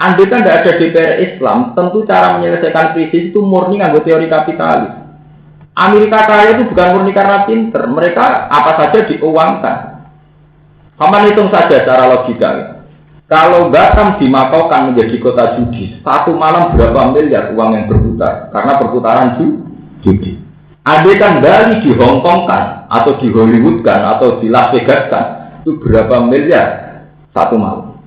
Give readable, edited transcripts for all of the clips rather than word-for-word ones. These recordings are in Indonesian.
Andai kan tidak ada DPR Islam, tentu cara menyelesaikan krisis itu murni nganggo teori kapitalis. Amerika kaya itu bukan murni karena pinter, mereka apa saja diuangkan. Kamu hitung saja secara logika. Kalau Batam dimakaukan menjadi kota judi, satu malam berapa miliar uang yang berputar karena perputaran judi. Andai kan Bali dihongkongkan atau di Hollywoodkan atau di Las Vegaskan, itu berapa miliar satu malam.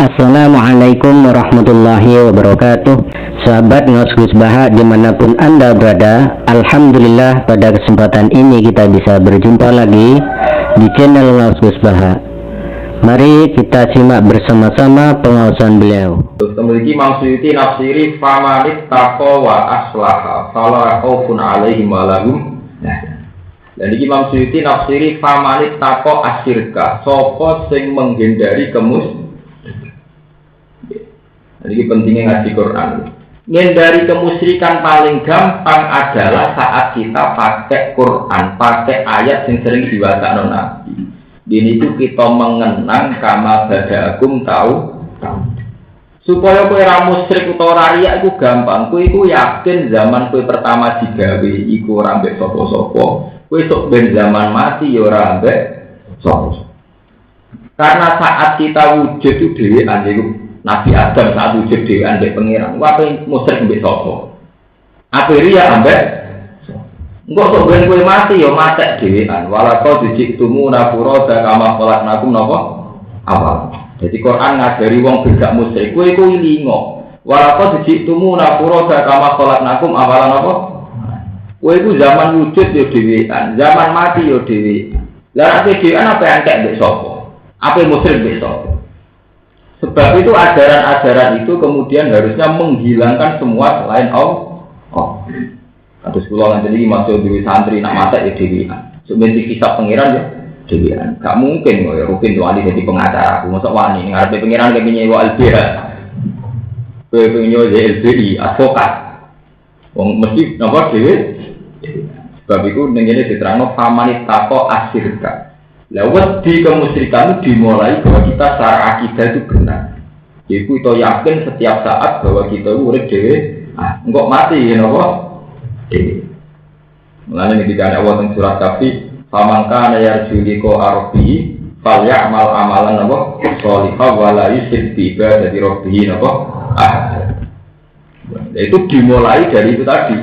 Assalamualaikum warahmatullahi wabarakatuh. Sahabat Ngaos Gus Baha dimanapun Anda berada, alhamdulillah pada kesempatan ini kita bisa berjumpa lagi di channel Ngaos Gus Baha. Mari kita simak bersama-sama pengaosan beliau. Memiliki maksuditi nafsiri famanit taqwa wa aslaha fala khaufun alaihim wa lahum. Dan iki maksuditi nafsiri famanit taqwa asyirka, sapa sing menghindari Jadi pentingnya ngaji Quran. Menghindari kemusyrikan paling gampang adalah saat kita pakai Quran, pakai ayat yang sering diwakilkan Nabi. Ini itu kita mengenang kama bada'akum tahu. Supaya kowe ra musyrik utawa riya iku gampang. Kowe iku yakin zaman kowe pertama digawe iku ora mbek sapa-sapa. Kowe sok ben zaman mati ya ora mbek sapa. Karena saat kita wujud itu dhewean iku Nabi Adam saat wujud dhewean mbek pangeran. Wae musyrik mbek sapa? Apa riya ambek engko sok ben kowe mati ya matek dhewean. Walaqad ji'tumuna furada kama khalaqnakum napa? Awal. Jadi Quran ngajari wong gak musyrik kowe iku ilingo. Walaqad ji'tumuna furada kama khalaqnakum awalan napa? Kowe iku zaman wujud ya dhewean, zaman mati ya dhewean. Lah nek dhewean apa entek mbek sapa? Apa musyrik mbek sapa? Sebab itu ajaran-ajaran itu kemudian harusnya menghilangkan semua selain Allah. Terus kalau nanti masuk di santri nak mata ya dewian. Sebenarnya kisah pangeran ya dewian. Gak mungkin ya Rupin tuh adi jadi pengacara. Aku masuk wani ngarepe pangeran kayak penyewa LBH. Penyewa LBI advokat. Wong mesti nomor dewi. Sebab itu nenggene diterangno famanit tako asyirka. Lewat di kemusyrikan itu dimulai bahwa kita secara akidah itu benar. Jadi kita yakin setiap saat bahwa kita urip dhewe, engkok mati ya napa? Mulane ketika Allah teng surat Kahfi, "Famangka yarju liqa arbi, falyamal amalan napa? Shalihah wa la yusyrik bi ibadati rabbih napa?" Itu dimulai dari itu tadi.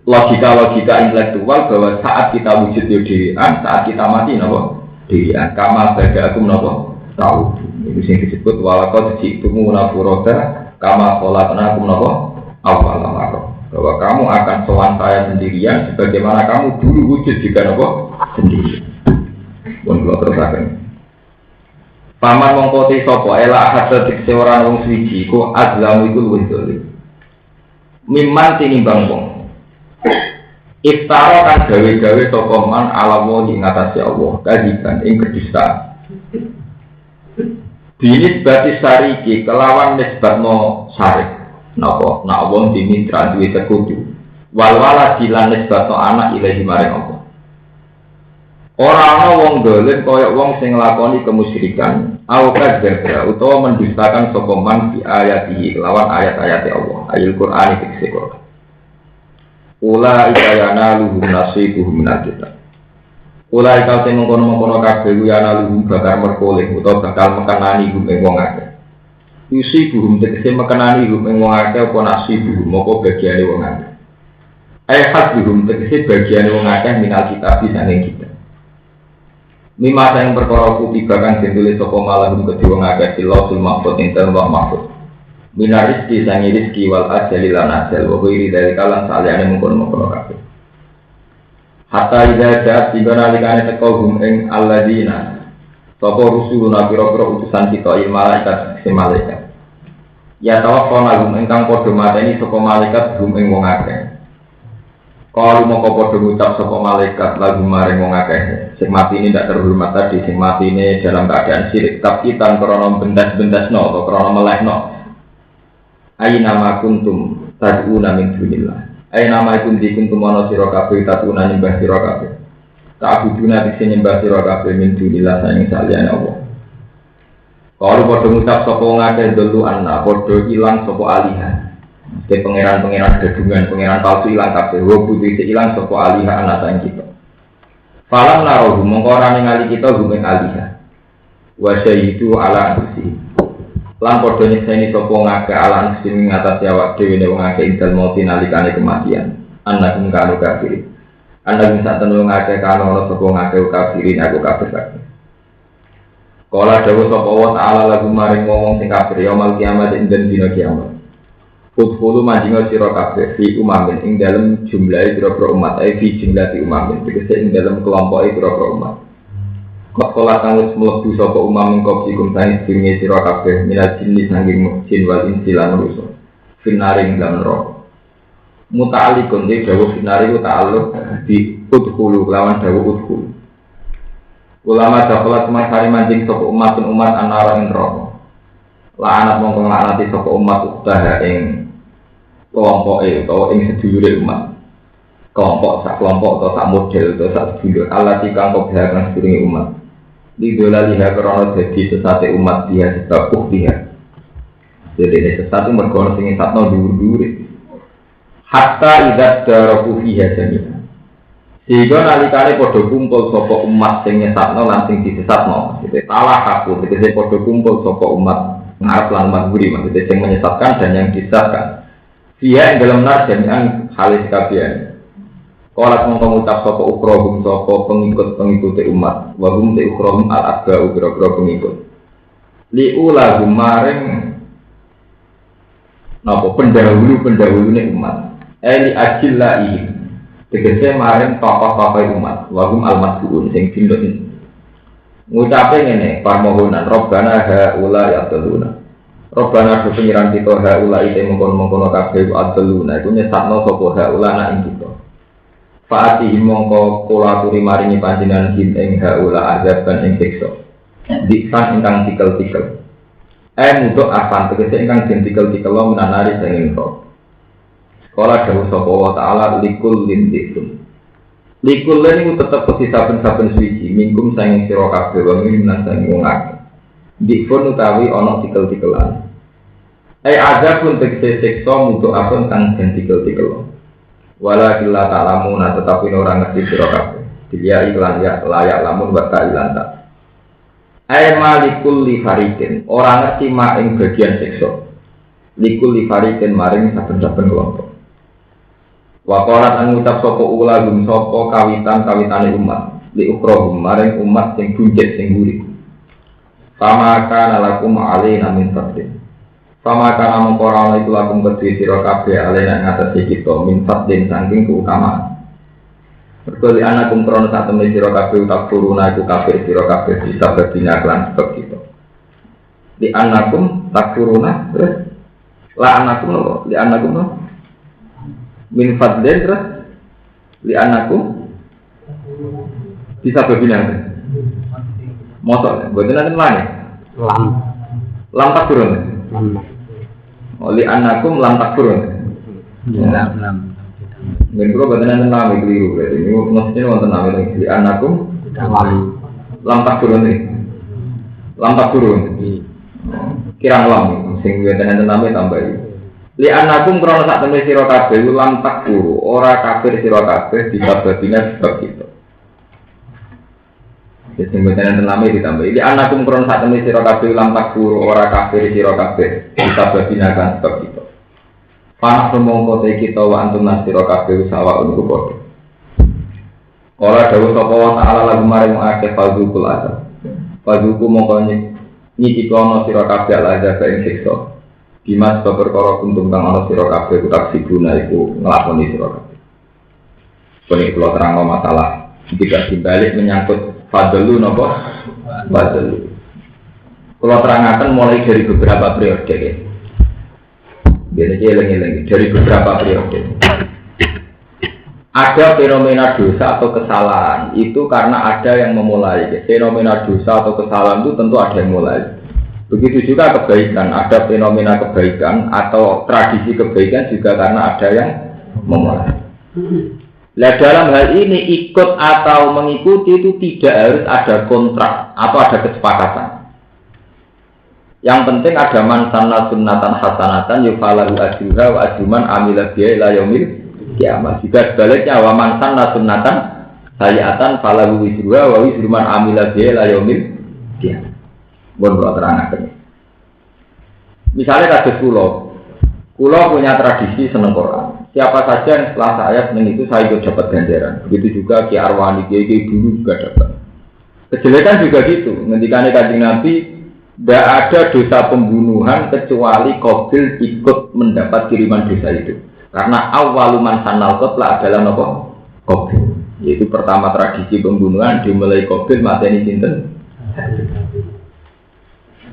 Logika-logika intelektual bahwa saat kita wujud dhewean, saat kita mati napa? Dhewean kama bada'akum napa? Tahu. Itu sing disebut walaqad ji'tumuna furada kama khalaqnakum napa? Awwal marrah. Bahwa kamu akan sowan saya sendirian sebagaimana kamu dulu wujud juga napa? Sendiri. Pun kula terusaken. Paman mongko te sapa ela ahad dikse ora wong suci ku azlamu iku luwih dolim. Mimman tinimbang wong. Iftara kan gawe-gawe sapa man ala wa ing atase Allah kadiban ing kedustaan. Binis batis sariki kelawan nisbatno sarik. Napa nak wong dimitra duwe sekutu. Wal-wala dilan nisbatno anak ilahi maring Allah. Ora ana wong dolim kaya wong sing nglakoni kemusyrikan, au kadzdzaba utawa mendustakan sapa man di ayatihi kelawan ayat-ayat Allah, ayat Qur'an iki Quran. Ula ikayana luhum nasibuhum minal kitab. Ula ikal sing mengkono-mengkono kabeh yana luhum bakal merkoleh utawa bakal mekenani hum ing wong akeh. Yusibuhum tegese mekenani hum ing wong akeh apa nasibuhum apa bagiane wong akeh. Hasbuhum tegese bagiane wong akeh minal kitab saking kitab. Mimma yang perkara kutiba kang ditulis sapa malahum kedhe wong akeh silahul mahfuz ing dalem mahfuz. Minar rizki sangi rizki wal ajali lan ajal wa wiri dari kalang saliyane mengkono-mengkono kabeh. Hatta idza ja'at ibanalikane teko hum ing alladina sapa rusuluna pira-pira utusan kita il malaikat sing malaikat. Ya tawaffana hum ingkang padha mateni sapa malaikat hum ing wong akeh. Kalau moko padha ngucap sapa malaikat lagu maring wong akeh sing matine ndak terhormat tadi sing matine dalam keadaan syirik tapi tan krana bendas-bendasno atau krana melehno. Aina ma kuntum tad'una min dunillah. Aina ma kuntum ana sira kabeh tad'una nyembah sira kabeh. Ta'buduna dise nyembah sira kabeh min dunillah saing saliyane Allah. Kalau podo ngucap sapa ngake dulu anna podo ilang sapa alihan. Ke pangeran-pangeran gedungan, pangeran palsu ilang kabeh. Wa putih ilang sapa alihan ana sang kita. Falam narohu mongko ora ningali kita gumeng alihan. Wa sayyidu ala anfusi. Lan podo nyekseni sapa ngake ala anfusi ngatas awak dhewe ne wong akeh indal mati nalikane kematian. Anak kanu kafir. Anak bisa tenung ngake kanu sapa ngake kafirin aku kafir kabeh. Kala dawuh sapa wa ta'ala lagu maring ngomong sing kafir yaumul kiamat ing dina kiamat. Udkhulu majinga sira kabeh fi umamin ing dalem jumlahe pira-pira umat fi jumlahi umamin tegese ing dalem kelompoke pira-pira umat. Kok kala kang wis mlebu sapa umam ing kopikum sae dinge sira kabeh minal jinni sanging jin wal insi lan manusa. Finaring lan roh. Muta'alliqun dawuh finari ta'alluq di udkhulu lawan dawuh udkhulu. Ulama dapat masari mancing sapa umat anara ing neraka. La'anat mongko nglaknati sapa umat udah ing kelompoke utawa ing sedulure umat. Kelompok sak kelompok atau sak model atau sak sedulur Allah kang kebiasaan sedulure umat. Didola liha karena jadi sesate umat dia sebab dia. Jadi sesate mergo sing satno dhuwur-dhuwure. Hatta idza daraku fiha jami'an. Sehingga nalikane padha kumpul sapa umat sing nyesatno lan sing disesatno. Dite talah kabeh dite padha kumpul sapa umat ngarep lan maguri maksudnya sing menyesatkan dan yang disesatkan. Dia ing dalam nar jami'an halis kabeh. Kala mongko ngucap sapa ukrohum sapa pengikut-pengikut umat, wa hum te ukrohum al-abba ukra-ukra pengikut. Liula gumaring napa pendahulu-pendahulune umat. Eli ajillaihi tegese maring tokoh-tokoh umat wahum al-mas'ulun sing dindok ngucape ngene permohonan Rabbana haula ya'duluna Rabbana do pengiran kita haula ite mongkon-mongkon kabeh aduluna iku nyesatno sapa haula nak ing kita faati mongko kula aturi maringi panjenengan ing haula azaban ing siksa diksan ingkang tikel-tikel mudok asan tegese ingkang tikel-tikel menanari sing ento. Kala dawuh sapa wa ta'ala likul lindikun. Likul lan iku tetep saben-saben suci mingkum saing sira kabeh wa minan saing wong akeh. Dikun utawi ana tikel-tikelan. Azabun tegese siksa mutu apun kang den tikel-tikel. Wala illa ta'lamuna tetapi ora ngerti sira kabeh. Dia iklan ya layak lamun wa ta'ilan ta. Malikul li fariqin ora ngerti mak ing bagian siksa. Likul li fariqin maring saben-saben kelompok. Wakolat an ngucap sapa ulagum sapa kawitane umat li ukrohum maring umat sing bunjet sing guri. Sama kana lakum alaina min fadlin. Sama kana mongko ora iku lakum kedhe sira kabeh alaina ngatasi kita min fadlin saking keutamaan. Berkali anakum krono sak temne sira kabeh utak turuna iku kabeh sira kabeh bisa berdina lan sebab kita. Di anakum tak turuna terus la anakum lho di anakum lho min fadlin terus li anakku bisa berbina motor mboten enten lane lam tak turun li anakku lam tak turun lam men kula mboten enten lane keliru berarti ini mesti wonten lane li anakku lam tak turun kirang lam sing mboten enten lane tambah li anakum krono sak temne sira kabeh lan takfuru ora kafir sira kabeh disababina sebab kita. Jadi mboten nami ditambah li anakum krono sak temne sira kabeh lan takfuru ora kafir sira kabeh disababina kan sebab kita. Panas mongko te kita wa antum nasira kabeh sawa untuk padha. Ora dawuh sapa wa ta'ala lagu maring akeh fazukul azab. Fazuku mongko nyiki kono sira kabeh azab ing siksa. Dimas perkara kuntum kang ana sira kabeh utak siguna iku nglakoni sira kabeh. Kene kula terangno masalah tidak dibalik menyangkut fadlu napa? Fadlu. Kula terangaken mulai dari beberapa periode. Biasanya eling-eling dari beberapa periode. Ada fenomena dosa atau kesalahan itu karena ada yang memulai. Fenomena dosa atau kesalahan itu tentu ada yang mulai. Begitu juga kebaikan, ada fenomena kebaikan atau tradisi kebaikan juga karena ada yang memulai. Nah dalam hal ini ikut atau mengikuti itu tidak harus ada kontrak atau ada kesepakatan. Yang penting ada man sanna sunnatan hasanatan yufalahu ajruha wa ajruman amila biha ila yaumil qiyamah. Jika sebaliknya wa man sanna sunnatan sayiatan falahu wizruha wa wizruman amila biha ila yaumil qiyamah. Bon terangaken. Misalnya kados kula punya tradisi seneng Quran. Siapa saja yang setelah saya seneng itu saya ikut dapat ganjaran. Begitu juga Ki Arwani, Ki dulu juga dapat. Kejelekan juga gitu. Ngendikane Kanjeng Nabi, tidak ada dosa pembunuhan kecuali Qabil ikut mendapat kiriman dosa itu. Karena awaluman sanal qatla adalah apa? Qabil. Yaitu pertama tradisi pembunuhan dimulai Qabil mateni sinten?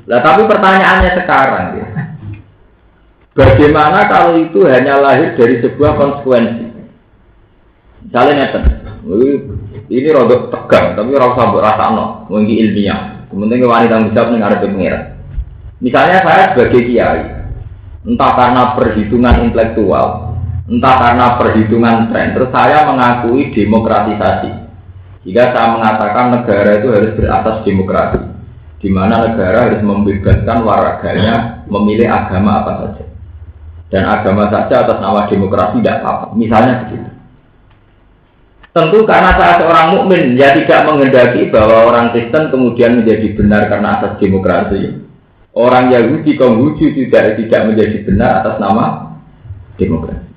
Nah, tapi pertanyaannya sekarang ya. Bagaimana kalau itu hanya lahir dari sebuah konsekuensi? Misalnya ini rodok tegang, tapi ora usah mbok rasakno, mungkin ilmiah. Kemudian wanita tanggung jawab ning arep pengira. Misalnya saya sebagai kiai, entah karena perhitungan intelektual, entah karena perhitungan tren, terus saya mengakui demokratisasi. Jika saya mengatakan negara itu harus beratas demokrasi, di mana negara harus membebaskan warganya memilih agama apa saja. Dan agama saja atas nama demokrasi tidak apa-apa. Misalnya begitu. Tentu karena saya seorang mukmin, ya tidak menghendaki bahwa orang Kristen kemudian menjadi benar karena atas demokrasi. Orang Yahudi, Konghucu tidak menjadi benar atas nama demokrasi.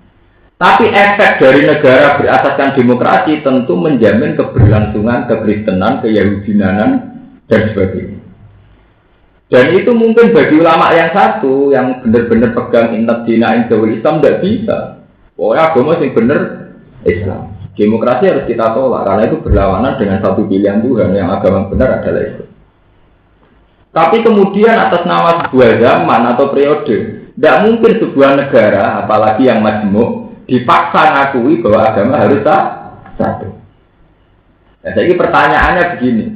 Tapi efek dari negara berasaskan demokrasi tentu menjamin keberlangsungan kekristenan, keyahudianan, dan sebagainya. Dan itu mungkin bagi ulama yang satu yang benar-benar pegang inna dina indawil Islam tidak bisa. Pokoknya agama yang benar Islam. Demokrasi harus kita tolak karena itu berlawanan dengan satu pilihan Tuhan yang agama benar adalah Islam. Tapi kemudian atas nama sebuah zaman atau periode, tidak mungkin sebuah negara, apalagi yang majmuk, dipaksa ngakui bahwa agama harus satu. Nah, jadi pertanyaannya begini.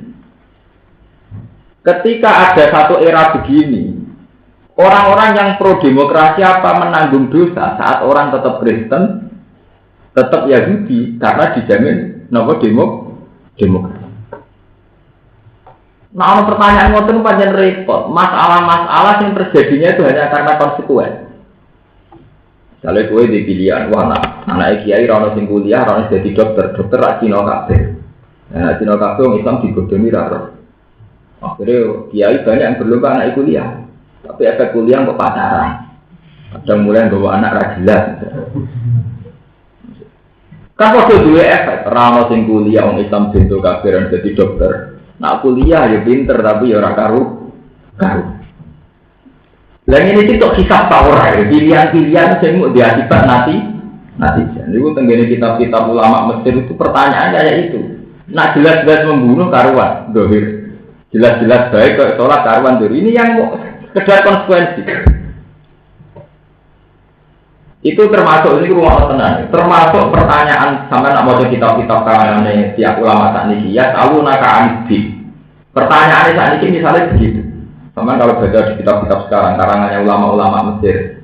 Ketika ada satu era begini, orang-orang yang pro demokrasi apa menanggung dosa saat orang tetap Kristen, tetap Yahudi karena dijamin nama demokrasi. Nah, ada pertanyaan ngoten panjang repot. Masalah-masalah yang terjadinya itu hanya karena konsekuen. Kalau gue di pilihan, wah anak kiai rano sing kuliah, rano jadi dokter rak Cina kabeh. Nah, Cina kabeh wong Islam digodoni ra. Akhirnya kiai banyak yang berlomba anak kuliah, tapi efek kuliah kok pacaran. Kadang mulai bawa anak rajilah. Kan waktu dua efek, rano sing kuliah orang Islam bentuk kafiran jadi dokter. Nak kuliah ya pinter tapi ya ora karu. Lah ini itu kisah tawar ya, pilihan-pilihan sing mau diakibat nanti. Niku tenggene kitab-kitab ulama Mesir itu pertanyaannya kayak itu. Nak jelas-jelas membunuh karuan, dohir. Jelas-jelas baik kok sholat karuan diri. Ini yang mau sekedar konsekuensi. Itu termasuk ini rumah tenang. Termasuk pertanyaan sama nak mau kitab-kitab kalangan tiap ulama saat ini. Ya tahu naka anbi. Pertanyaannya saat ini misalnya begitu. Sama kalau baca di kitab-kitab sekarang karangannya ulama-ulama Mesir.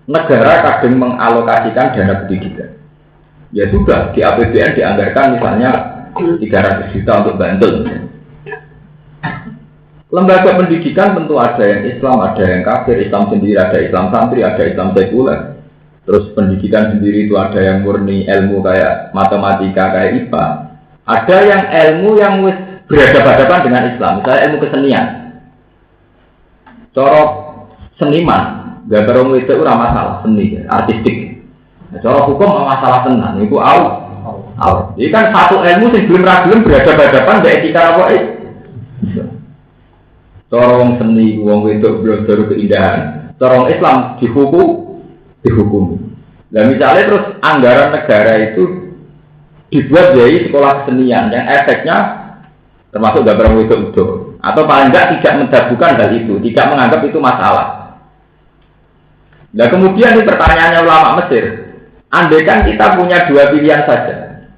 Negara kadang mengalokasikan dana pendidikan. Ya sudah di APBN dianggarkan misalnya 300 juta untuk Bantul. Lembaga pendidikan tentu ada yang Islam, ada yang kafir, Islam sendiri, ada Islam santri, ada Islam sekuler. Terus pendidikan sendiri itu ada yang murni ilmu kayak matematika, kayak IPA. Ada yang ilmu yang berhadapan-hadapan dengan Islam, misalnya ilmu kesenian. Corok seniman, gambar orang itu ora masalah seni, artistik. Corok hukum masalah tenan, itu au. Jadi kan satu ilmu yang belum berhadapan-hadapan dengan etika apa itu. Corong seni, wong wedok belum baru keindahan. Corong Islam dihukum. Nah misalnya terus anggaran negara itu dibuat jadi sekolah kesenian yang efeknya termasuk gambar wedok itu, atau paling enggak tidak mendabukan hal itu, tidak menganggap itu masalah. Nah kemudian ini pertanyaannya ulama Mesir. Andaikan kita punya dua pilihan saja.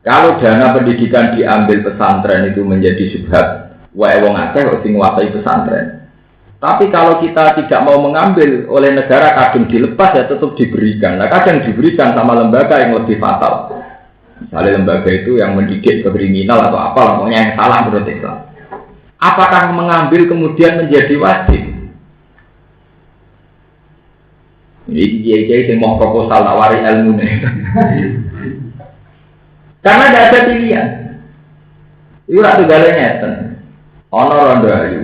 Kalau dana pendidikan diambil pesantren itu menjadi syubhat. Wae wong akeh kok sing nguasai pesantren. Tapi kalau kita tidak mau mengambil oleh negara kadang dilepas ya tetap diberikan. Nah kadang diberikan sama lembaga yang lebih fatal. Misalnya lembaga itu yang mendidik ke kriminal atau apa, pokoknya yang salah menurut Islam. apakah mengambil kemudian menjadi wajib? Ini kiai-kiai yang mau proposal nawari ilmu nih. Karena tidak ada pilihan. Itu ratu galanya ten. Ono rondo ayu.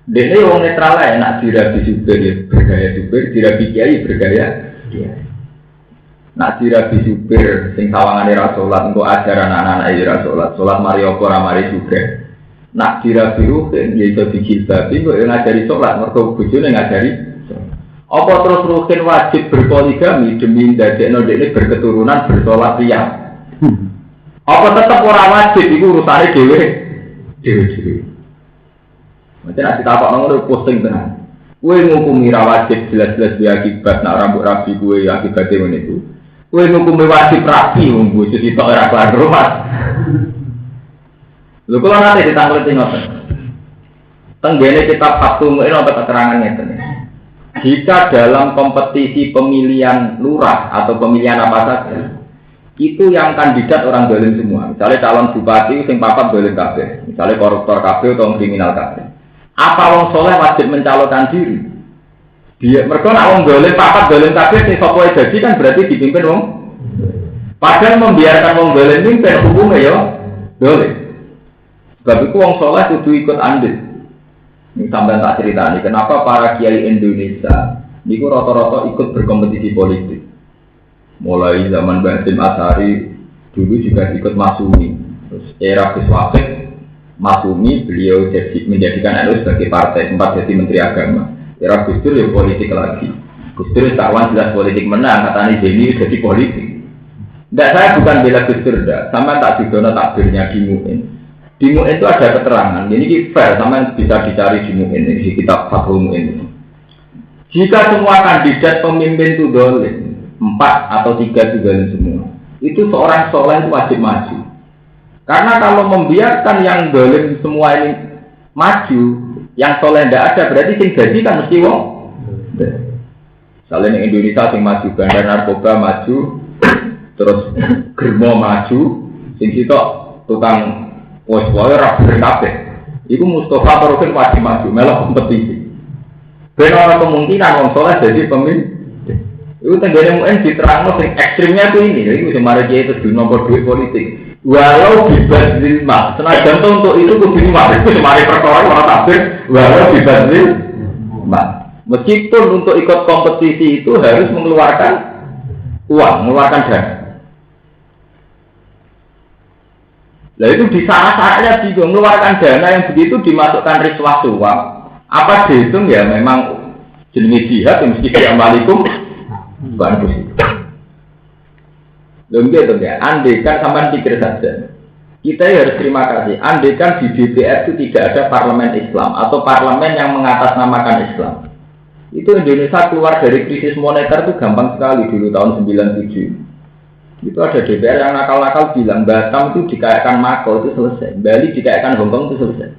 Dene wong netral ae nak dirabi supir ya bergaya supir, dirabi kiai bergaya kiai. Nak dirabi supir sing sawangane ra salat engko ajaran anak-anak ra salat, salat mari apa ora mari juga. Nak dirabi ruhin ya iso dijilbabi kok ngajari salat mergo bojone ngajari. Apa terus ruhin wajib berpoligami demi ndadekno dekne berketurunan bersalat riyah. Apa tetap ora wajib iku urusane dhewe. Macam nak kita apa ngono posting tenan. Kowe ngukumi ra wajib jelas-jelas dia akibat nak rambut rapi kowe akibate ngene iku. Kowe ngukumi wajib rapi wong bojo sitok ora kelar rumah. Lho kula nate ditanglet ngoten. Tenggene kitab Fathul Mu'in ana keterangan ngeten. Jika dalam kompetisi pemilihan lurah atau pemilihan apa saja, itu yang kandidat orang dolim semua. Misalnya calon bupati sing papat dolim kabeh, misalnya koruptor kabeh atau kriminal kabeh. Apa wong soleh wajib mencalonkan diri? Dia mereka nak wong dolim papat dolim kabeh sing sapa dadi kan berarti dipimpin wong. Padahal membiarkan wong dolim mimpin hukumnya ya dolim. Sebab itu wong soleh kudu ikut andil. Ini sampai tak ceritani kenapa para kiai Indonesia niku rata-rata ikut berkompetisi politik. Mulai zaman Basim Asy'ari dulu juga ikut Masumi. Terus era Gus Wahid Masumi beliau menjadikan NU sebagai partai, sempat jadi menteri agama. Era Gus Dur ya politik lagi. Gus Dur kawan jelas politik menang, katanya Jeni jadi politik. Tidak, saya bukan bela Gus Dur, sama tak didono takbirnya di MUIN. Di MUIN itu ada keterangan, ini fair, sama bisa dicari di MUIN, di kitab Fathul Mu'in. Jika semua kandidat pemimpin itu dolim, 4 atau 3 itu dolim semua, itu seorang soleh itu wajib maju. Karena kalau membiarkan yang dolim semua ini maju, yang soleh tidak ada, berarti sing jadi kan mesti wong. Misalnya di Indonesia sing maju bandar narkoba maju, terus germo maju, sing sitok tukang woi rapi kabeh. Iku Mustafa Barokin wajib maju, melok kompetisi. Ben ana kemungkinan wong soleh jadi pemimpin. Itu tenggene muen diterangno sing ekstrimnya itu ini, jadi kemarin dia itu di nomor 2 politik. Walau dibanding mas, senajan untuk itu kudu mas itu kemarin perkara orang takbir. Walau dibanding mas, meskipun untuk ikut kompetisi itu harus mengeluarkan uang, mengeluarkan dana. Nah itu di syarat-syaratnya juga mengeluarkan dana yang begitu dimasukkan riswah suap. Apa dihitung ya memang jenis jihad yang mesti diamalikum bukan itu. Loh gitu ya, andaikan sampai pikir saja. Kita harus terima kasih. Andaikan di DPR itu tidak ada parlemen Islam atau parlemen yang mengatasnamakan Islam. Itu Indonesia keluar dari krisis moneter itu gampang sekali dulu tahun 97. Itu ada DPR yang nakal-nakal bilang Batam itu dikayakan Mako itu selesai, Bali dikayakan Hongkong itu selesai.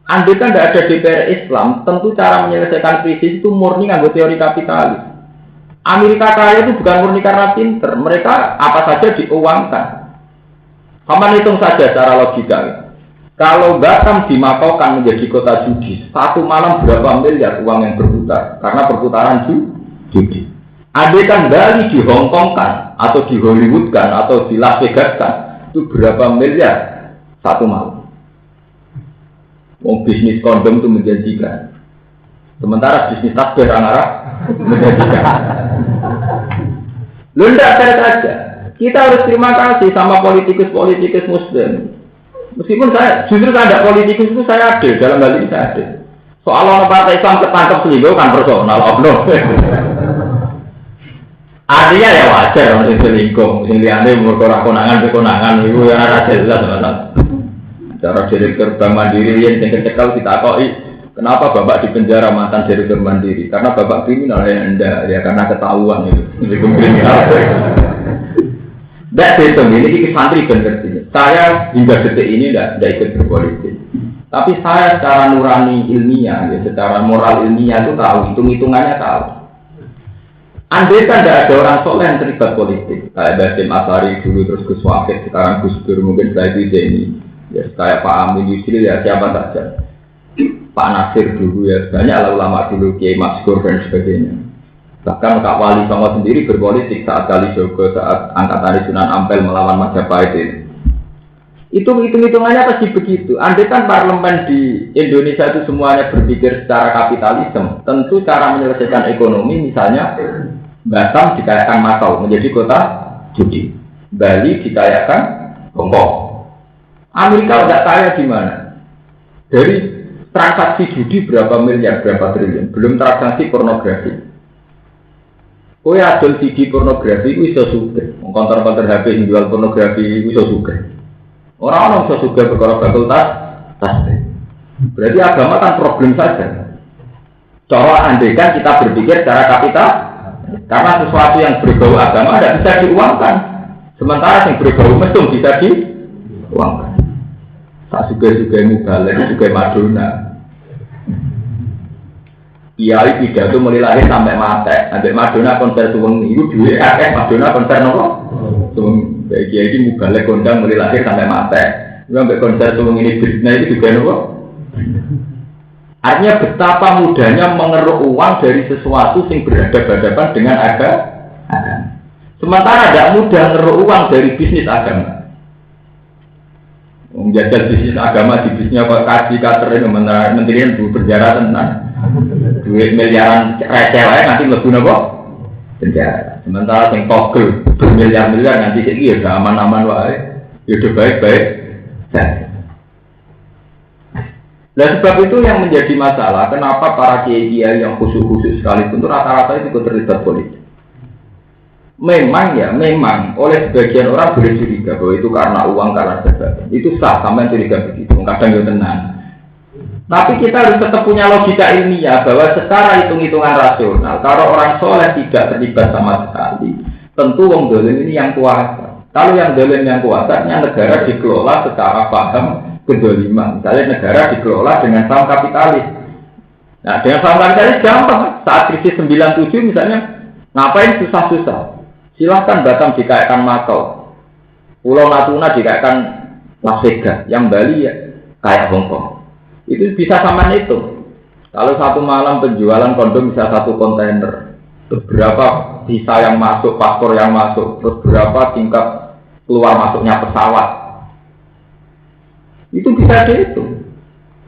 Andaikan tidak ada DPR Islam, tentu cara menyelesaikan krisis itu murni nganggo teori kapitalis. Amerika kaya itu bukan murni karena pinter, mereka apa saja diuangkan. Kamu hitung saja secara logika. Kalau Batam dimakaukan menjadi kota judi, satu malam berapa miliar uang yang berputar karena perputaran judi. Andaikan Bali di Hongkongkan atau di Hollywoodkan atau di Las Vegaskan, itu berapa miliar satu malam. Bisnis kondom itu menjanjikan. Sementara bisnis takbir anak-anak menjanjikan. Lu tidak saja. Kita harus terima kasih sama politikus-politikus Muslim. Meskipun justru saya ada politikus itu saya ada dalam hal ini saya ada. Soal orang partai Islam ketangkep selingkuh kan personal oknum. Artinya ya wajar orang selingkuh. Sing liyane umur konangan itu ya ora jelas masalah. Cara direktur Bank Mandiri yang cekal kita koi. Kenapa Bapak dipenjara mantan direktur Mandiri? Karena Bapak kriminal ya Anda, ya karena ketahuan itu kriminal. Tidak hitung ini santri benar ini. Saya hingga detik ini tidak ikut berpolitik. Tapi saya secara nurani ilmiah, ya, secara moral ilmiah itu tahu, hitung-hitungannya tahu. Andai kan tidak ada orang soleh yang terlibat politik, kayak Basim Asy'ari dulu terus Gus Wahid, sekarang Gus Dur mungkin saya itu ini. Ya kayak Pak Amin Yusril ya siapa saja. Pak Nasir dulu ya banyak ulama dulu Kiai Maskur dan sebagainya. Bahkan Kak Wali Songo sendiri berpolitik saat Kalijogo saat angkatan Sunan Ampel melawan Majapahit itu hitung-hitungannya pasti begitu. Andai kan parlemen di Indonesia itu semuanya berpikir secara kapitalisme, tentu cara menyelesaikan ekonomi misalnya Batam dikayakan Makau menjadi kota judi, Bali dikayakan Hongkong. Amerika tidak kaya di mana? Dari transaksi judi berapa miliar, berapa triliun, belum transaksi pornografi. Oh ya, adol CD pornografi itu bisa suka. Konter-konter HP yang jual pornografi itu bisa suka. Orang-orang bisa suka berkorok fakultas, berarti agama kan problem saja. Cara andaikan kita berpikir secara kapital, karena sesuatu yang berbau agama tidak bisa diuangkan. Sementara yang berbau mesum bisa diuangkan. Tak juga mubalek, juga Madonna. Kiai pidato mulai lahir sampai mati. Sampai Madonna konser suwengi itu duit Madonna konser nopo? Suwengi. Kiai ini mubalek kondang mulai lahir sampai mati. Sampai konser suwengi ini bisnisnya itu juga nopo? Artinya betapa mudahnya mengeruk uang dari sesuatu yang berhadapan-hadapan dengan agama. Sementara tidak mudah mengeruk uang dari bisnis agama. Menjajal bisnis agama di bisnisnya Pak Kaji Katerin menteri yang berpenjara tenang duit miliaran receh nanti lebih nopo penjara. Sementara yang togel bermiliar-miliar nanti sih ya aman-aman wae, ya udah baik-baik. Nah sebab itu yang menjadi masalah kenapa para kiai-kiai yang khusus-khusus sekalipun itu rata-rata itu terlibat politik. Memang oleh sebagian orang boleh curiga bahwa itu karena uang, karena jabatan. Itu sah, sampai curiga begitu. Kadang ya tenang. Tapi kita harus tetap punya logika ilmiah bahwa secara hitung-hitungan rasional, kalau orang soleh tidak terlibat sama sekali, tentu wong dolim ini yang kuasa. Kalau yang dolim yang kuasa, negara dikelola secara paham kedoliman. Misalnya negara dikelola dengan saham kapitalis. Nah dengan saham kapitalis gampang. Saat krisis 97 misalnya, ngapain susah-susah? Silahkan Batam dikayakan Makau, Pulau Natuna dikayakan Las Vegas, yang Bali ya kayak Hongkong. Itu bisa sama itu. Kalau satu malam penjualan kondom bisa 1 kontainer, terus berapa visa yang masuk, paspor yang masuk, terus berapa tingkat keluar masuknya pesawat. Itu bisa dihitung.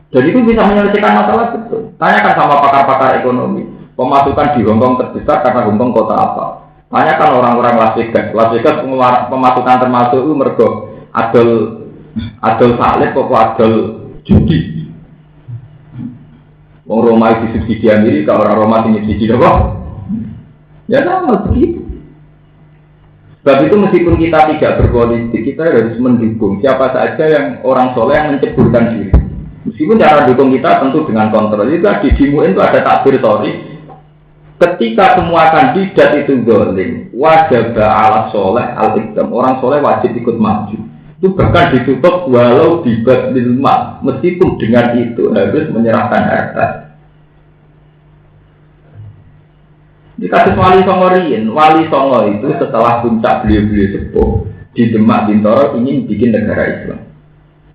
Dan itu bisa menyelesaikan masalah betul. Tanyakan sama pakar-pakar ekonomi, pemasukan di Hongkong terbesar karena Hongkong kota apa? Tanyakan orang-orang Las Vegas. Las Vegas pemasukan termasuk itu mergo adol salib atau adol judi. Wong Roma disubsidi Amerika, orang Roma disubsidi apa? Ya sama begitu. Sebab itu meskipun kita tidak berpolitik, kita harus mendukung siapa saja yang orang soleh yang menceburkan diri. Meskipun cara dukung kita tentu dengan kontrol. Itu di MUI itu ada takbir tori. Ketika semua kandidat itu dolim, wajib ala soleh al-ikdam, orang soleh wajib ikut maju. Itu bahkan ditutup walau dibat lilma, meskipun dengan itu harus menyerahkan harta. Di kasus Wali Songo itu setelah puncak beliau-beliau sepuh di Demak Bintoro ingin bikin negara Islam.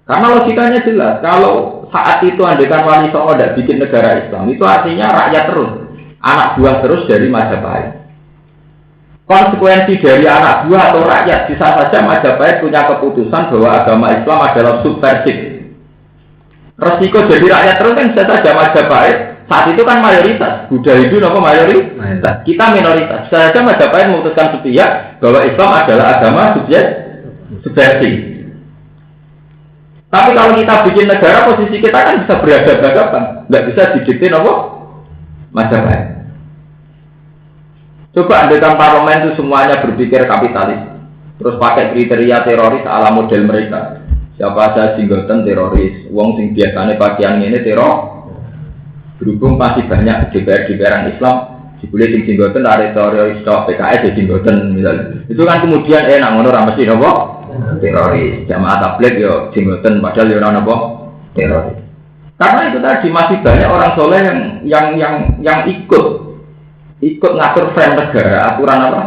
Karena logikanya jelas, kalau saat itu andaikan Wali Songo tidak bikin negara Islam, itu artinya rakyat terus. Anak buah terus dari Majapahit. Konsekuensi dari anak buah atau rakyat bisa saja Majapahit punya keputusan bahwa agama Islam adalah subversif. Resiko jadi rakyat terus kan bisa saja Majapahit saat itu kan mayoritas. Buddha itu apa mayoritas? Kita minoritas. Bisa saja Majapahit memutuskan sepihak bahwa Islam adalah agama subversif. Tapi kalau kita bikin negara, posisi kita kan bisa berhadapan-hadapan, nggak bisa didikte apa Majapahit. Coba andaikan parlemen itu semuanya berpikir kapitalis, terus pakai kriteria teroris ala model mereka. Siapa saja singgoten teroris, wong sing biasanya pakaian ini teror. Berhubung pasti banyak DPR-DPR Islam, dibeli singgoten ada teroris PKS jadi singgoten misalnya. Itu kan kemudian nak ngono ra mesti napa? Teroris. Jamaah tabligh yo singgoten padahal yo ora napa? Teroris. Karena itu tadi masih banyak orang soleh yang ikut ngatur frame negara, aturan apa?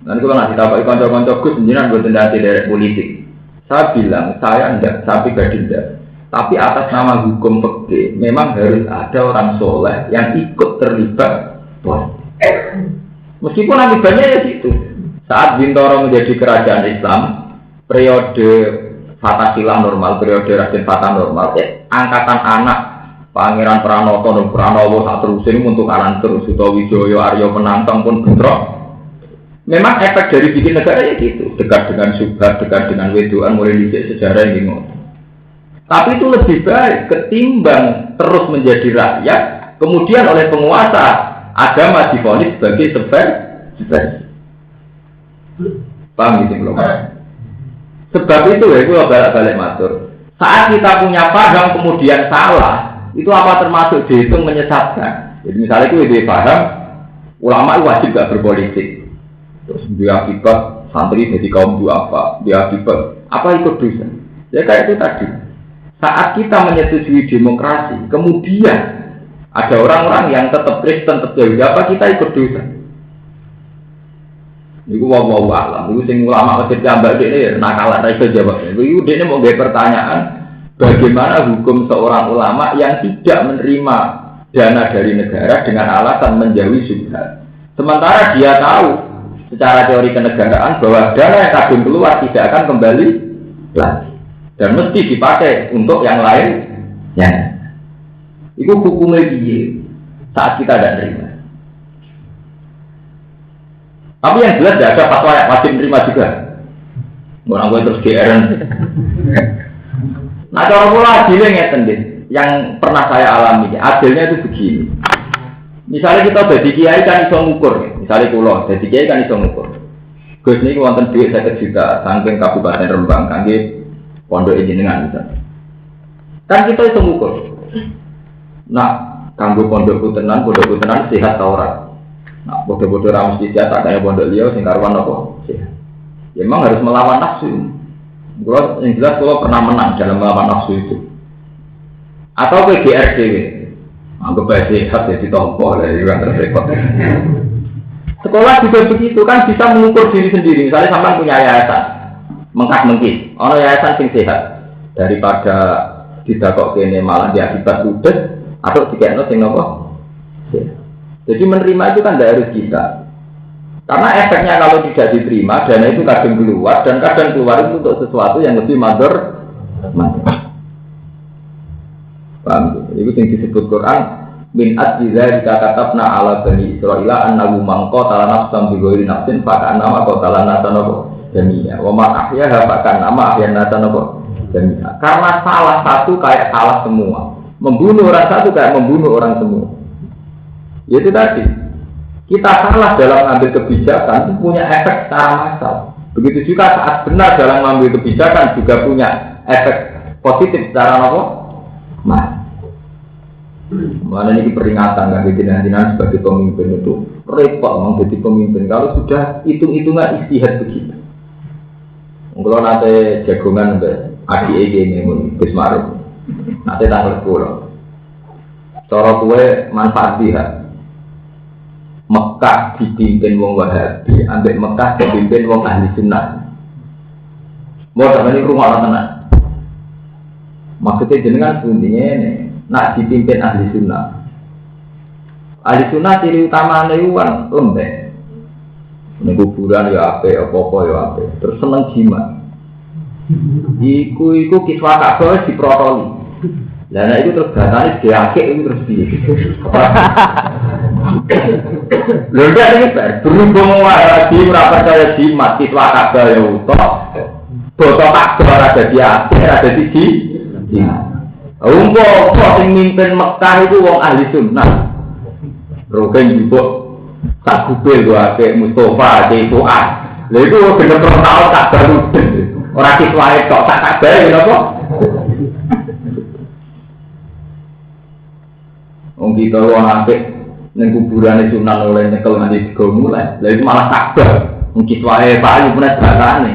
Nanti kalau ngasih tahu kantor-kantor Gus, jenengan buat tendasi dari politik. Saya bilang, saya enggak, saya pribadi enggak. Tapi atas nama hukum fikih, memang harus ada orang soleh yang ikut terlibat politik. Meskipun akibatnya ya situ. Saat Bintoro menjadi kerajaan Islam, periode Fatasilah normal, periode Raden Fatah normal, angkatan anak Pangeran Pranoto dan Pranowo saat terusin untuk kanan terus, Sutowijoyo, Aryo Penantang pun bentrok. Memang efek dari bikin negara ya gitu, dekat dengan subhat, dekat dengan wedoan, mulai dicek sejarah yang bingung. Tapi itu lebih baik ketimbang terus menjadi rakyat, kemudian oleh penguasa agama divonis sebagai subversif. Paham gitu belum? Sebab itu ya, itu balik-balik matur. Saat kita punya paham kemudian salah, itu apa termasuk dihitung menyesatkan? Jadi misalnya itu ide paham, ulama wajib gak berpolitik. Terus dia akibat santri jadi kaum duafa, dia akibat apa ikut dosa? Ya kayak itu tadi. Saat kita menyetujui demokrasi, kemudian ada orang-orang yang tetap Kristen, tetap Yahudi, apa kita ikut dosa? Iku wae alam, iku sing ulama masjid ambak dekne nakalan ra iso jawab. Iku dekne mau nggawe pertanyaan, bagaimana hukum seorang ulama yang tidak menerima dana dari negara dengan alasan menjauhi syubhat. Sementara dia tahu secara teori kenegaraan bahwa dana yang kadung keluar tidak akan kembali lagi. Dan mesti dipakai untuk yang lain. Ya. Itu hukumnya piye saat kita tidak terima. Tapi yang jelas tidak ada fatwa yang wajib menerima juga. Orang gue terus GR. Nah cara pula adilnya ngeten yang pernah saya alami. Adilnya itu begini. Misalnya kita jadi kiai kan iso ngukur. Misalnya kulo jadi kiai kan iso ngukur. Gus ini wonten duit 1 juta saking Kabupaten Rembang kangge pondok jenengan misalnya. Kan kita itu ngukur. Nah, kanggo pondokku tenan sehat ta ora? Nah, bodoh-bodoh ra mesti sehat tak kaya pondok liya sing karuan apa? Sehat. Ya memang harus melawan nafsu. Kalau yang jelas kalau pernah menang dalam melawan nafsu itu. Atau PGRD, anggap aja sehat jadi tompo lah, itu kan terrepot. Sekolah juga begitu kan bisa mengukur diri sendiri. Misalnya sampai punya yayasan, mengkas-mengkis, ono yayasan sing sehat daripada didakok kene malah diakibat ludes atau dikekno sing nopo. Jadi menerima itu kan tidak harus kita. Karena efeknya kalau tidak diterima, dana itu kadang keluar dan kadang keluar itu untuk sesuatu yang lebih mador. Paham? Itu yang disebut Quran min adziza katabna ala bani Israil annahu man qatala nafsan bi ghairi nafsin fa kana ma qatala nafsan jami'a wa man ahyaha fa kana ma ahyan nafsan jami'a. Karena salah satu kayak salah semua. Membunuh orang satu kayak membunuh orang semua. Itu tadi. Kita salah dalam mengambil kebijakan itu punya efek secara massal. Begitu juga saat benar dalam mengambil kebijakan juga punya efek positif secara apa? Mana ini peringatan kan jenengan sebagai pemimpin itu repot mau jadi pemimpin kalau sudah hitung-hitungan istihad begitu. Kalau nanti jagongan adik ini Gus Maruf, nanti tanggal 10. Cara kue manfaat dia. Mekah dipimpin wong Wahabi, ambek Mekah dipimpin wong ahli sunnah. Mau tak ini rumah tenan. Maksudnya jenengan intinya ini, nak dipimpin ahli sunnah. Ahli sunnah ciri utama lewat lembek. Ini kuburan ya ape, apa-apa ya ape. Terus seneng jimat. Iku kiswah Ka'bah diprotoli. Nah itu terus datanya diakik itu terus di. Lalu ini berhubung Wahabi merasa percaya jimat kiswah Ka'bah ya utuh. Botol Ka'bah ada di akhir, ada di Umpo sing mimpin Mekah itu wong ahli sunnah. Rogen juga tak kupil gua ke Mustafa ke Fuad. Lha itu bener-bener tau tak baru. Ora kiswahe kok tak kabeh lho kok. Wong kita wong apik ning kuburane Sunan oleh nyekel nganti digo mulai. Lha itu malah takbir. Wong kiswahe payu menes batane.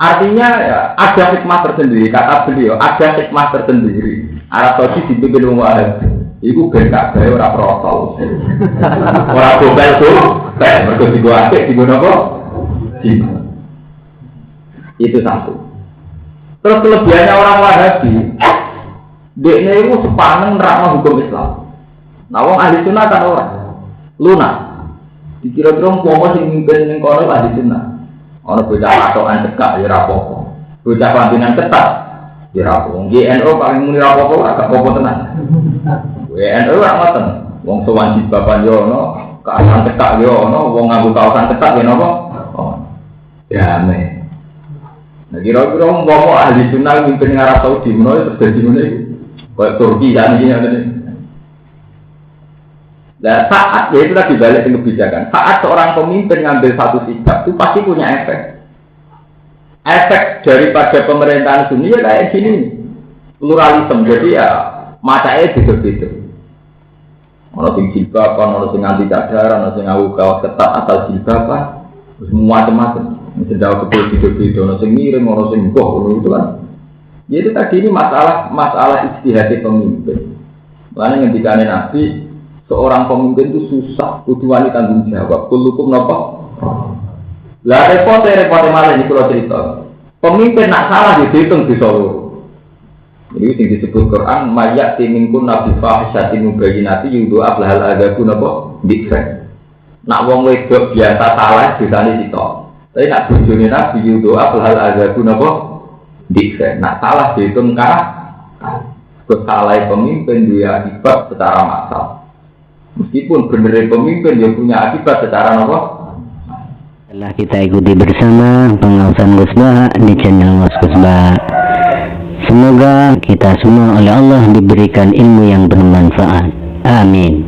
Artinya ya, ada hikmah tersendiri, kata beliau, ada hikmah tersendiri. Arab Saudi dipimpin wong Wahabi. Iku ben kabeh ora protol. Ora gobel tuh, mergo digo apik digo napa? Itu satu. Terus kelebihannya orang Wahabi, dia itu sepaneng nerangno hukum Islam. Nah, wong ahli sunnah kan orang lunak. Dikira-kira umpama sing mimpin ning kono ahli sunnah. Ana bocah patokan cekak ya ora apa-apa. Bocah pampinan ketat ya ora apa. GNO paling muni ora apa-apa agak apa tenan. GNO ora ngoten. Wong sowan jibaban yo ono, kaosan cekak yo ono, wong nganggo kaosan cekak ya napa? Oh. Ya ame. Nah, kira-kira umpama ahli sunnah mimpin Arab Saudi menawa terjadi ngene iki. Kayak Turki kan iki ngene. Nah, saat ya itu tadi balik ke kebijakan. Saat seorang pemimpin ngambil satu sikap itu pasti punya efek. Efek daripada pemerintahan Sunni ya kayak gini, pluralisme. Jadi ya macamnya beda-beda. Ono sing jilbab, ono sing anti cadar, ono sing nganggo kaos ketat asal jilbab, semua macam-macam. Sedang kebel beda-beda, ono sing miring, ono sing boh, itu kan. Ya itu tadi ini masalah ijtihad pemimpin. Makanya ngendikane Nabi, seorang pemimpin itu susah, kudu wani tanggung jawab. Kullukum napa? Lah repot malah iki kula cerita. Pemimpin nak salah dihitung di Solo. Ini sing disebut Quran, mayak timingkun nabi fahisyatin mubayyinati yudu ablahal adabu napa? Dikse. Nak wong wedok biasa salah disane sito. Tapi nak bojone nabi yudu ablahal adabu napa? Dikse. Nak salah dihitung kesalahan pemimpin dia akibat secara massal. Meskipun benar pemimpin dia punya akibat secara apa? Setelah kita ikuti bersama pengawasan Gus Bah di channel Gus Bah. Semoga kita semua oleh Allah diberikan ilmu yang bermanfaat. Amin.